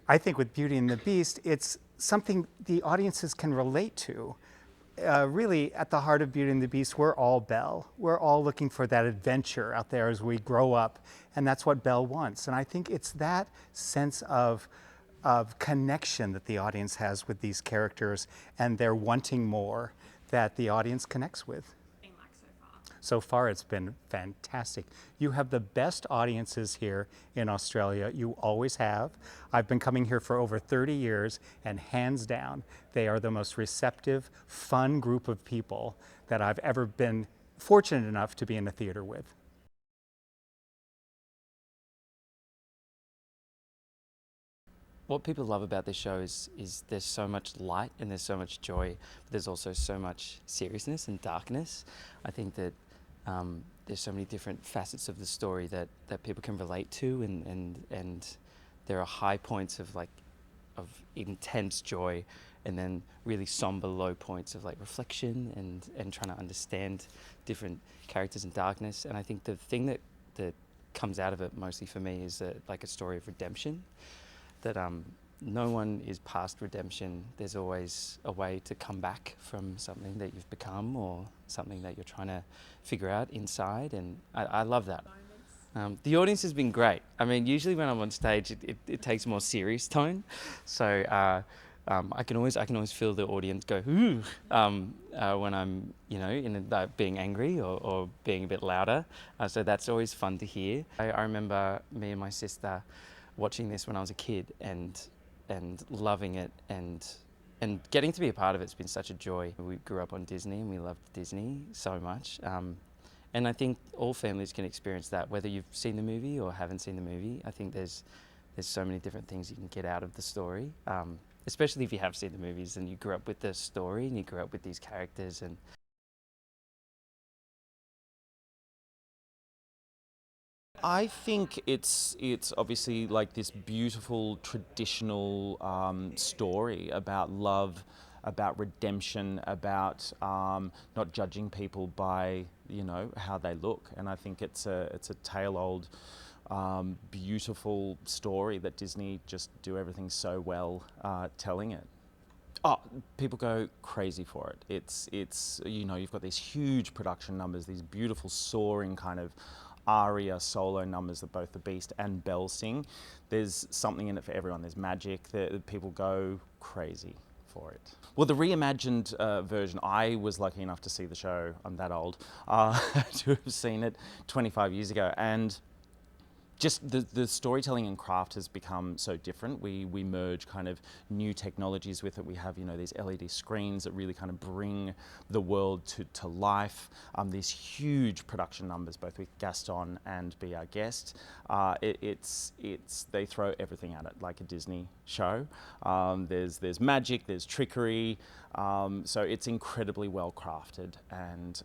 I think with Beauty and the Beast, it's something the audiences can relate to. Really, at the heart of Beauty and the Beast, we're all Belle. We're all looking for that adventure out there as we grow up, and that's what Belle wants. And I think it's that sense of connection that the audience has with these characters and their wanting more that the audience connects with. So far, it's been fantastic. You have the best audiences here in Australia. You always have. I've been coming here for over 30 years, and hands down, they are the most receptive, fun group of people that I've ever been fortunate enough to be in a theater with. What people love about this show is there's so much light and there's so much joy, but there's also so much seriousness and darkness. I think that there's so many different facets of the story that people can relate to, and there are high points of intense joy, and then really somber low points of reflection and trying to understand different characters in darkness. And I think the thing that comes out of it mostly for me is a story of redemption. That no one is past redemption. There's always a way to come back from something that you've become or something that you're trying to figure out inside, and I love that. The audience has been great. I mean, usually when I'm on stage, it takes a more serious tone, so I can always feel the audience go ooh when I'm being angry or being a bit louder. So that's always fun to hear. I remember me and my sister watching this when I was a kid and loving it and getting to be a part of it's been such a joy. We grew up on Disney and we loved Disney so much. And I think all families can experience that, whether you've seen the movie or haven't seen the movie. I think there's so many different things you can get out of the story, especially if you have seen the movies and you grew up with the story and you grew up with these characters. And I think it's obviously like this beautiful traditional story about love, about redemption, about not judging people by how they look, and I think it's a tale-old, beautiful story that Disney just do everything so well telling it. Oh, people go crazy for it. It's you've got these huge production numbers, these beautiful soaring kind of aria solo numbers that both the Beast and Belle sing. There's something in it for everyone. There's magic. People go crazy for it. Well, the reimagined version, I was lucky enough to see the show. I'm that old to have seen it 25 years ago, and just the storytelling and craft has become so different. We merge kind of new technologies with it. We have these LED screens that really kind of bring the world to life. These huge production numbers, both with Gaston and Be Our Guest. They throw everything at it like a Disney show. There's magic, there's trickery. So it's incredibly well crafted, and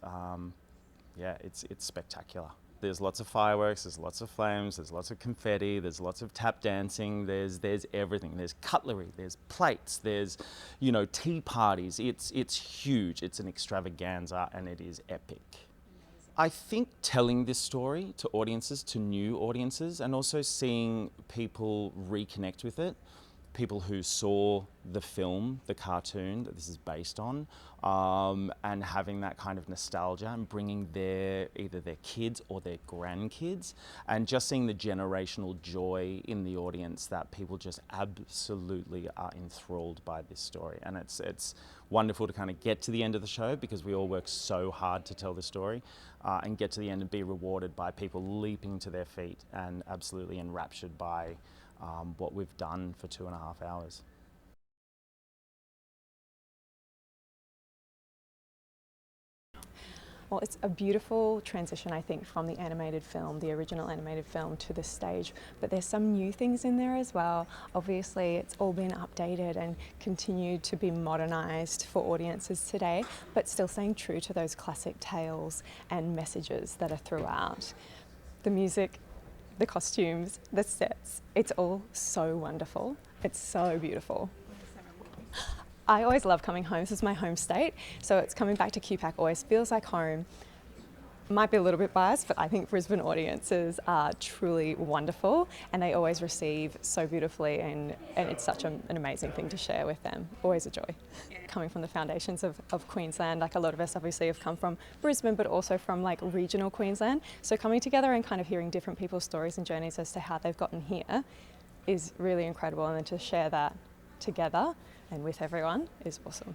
yeah, it's spectacular. There's lots of fireworks, there's lots of flames, there's lots of confetti, there's lots of tap dancing, there's everything. There's cutlery, there's plates, there's tea parties. It's huge. It's an extravaganza, and it is epic. I think telling this story to audiences, to new audiences, and also seeing people reconnect with it, people who saw the film, the cartoon that this is based on, and having that kind of nostalgia and bringing either their kids or their grandkids, and just seeing the generational joy in the audience that people just absolutely are enthralled by this story. And it's wonderful to kind of get to the end of the show, because we all work so hard to tell the story, and get to the end and be rewarded by people leaping to their feet and absolutely enraptured by what we've done for 2.5 hours. Well, it's a beautiful transition, I think, from the animated film, the original animated film, to the stage, but there's some new things in there as well. Obviously, it's all been updated and continued to be modernised for audiences today, but still staying true to those classic tales and messages that are throughout. The music, the costumes, the sets, it's all so wonderful. It's so beautiful. I always love coming home. This is my home state, so it's coming back to QPAC always feels like home. Might be a little bit biased, but I think Brisbane audiences are truly wonderful and they always receive so beautifully, and it's such an amazing thing to share with them. Always a joy. Coming from the foundations of Queensland, like a lot of us obviously have come from Brisbane, but also from like regional Queensland. So coming together and kind of hearing different people's stories and journeys as to how they've gotten here is really incredible, and then to share that together and with everyone is awesome.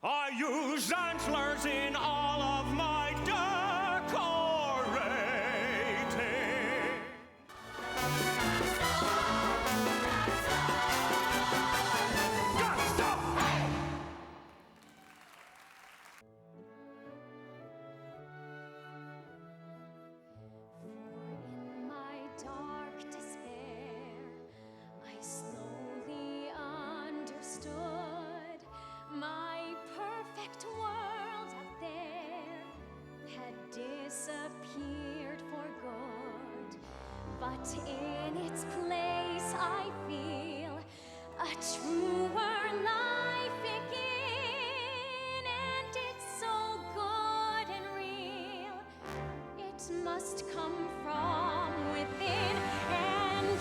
I use antlers in all of my decorating. In my dark despair, I slowly understood my perfect world out there had disappeared for good. But in its place I feel a truer life begin, and it's so good and real. It must come from within, and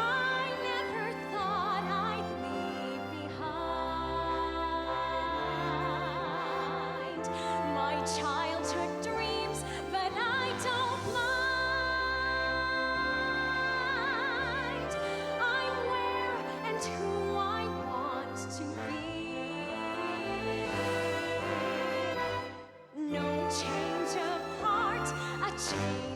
I never thought I'd leave behind my childhood dreams, but I don't mind. I'm where and who I want to be. No change of heart, a change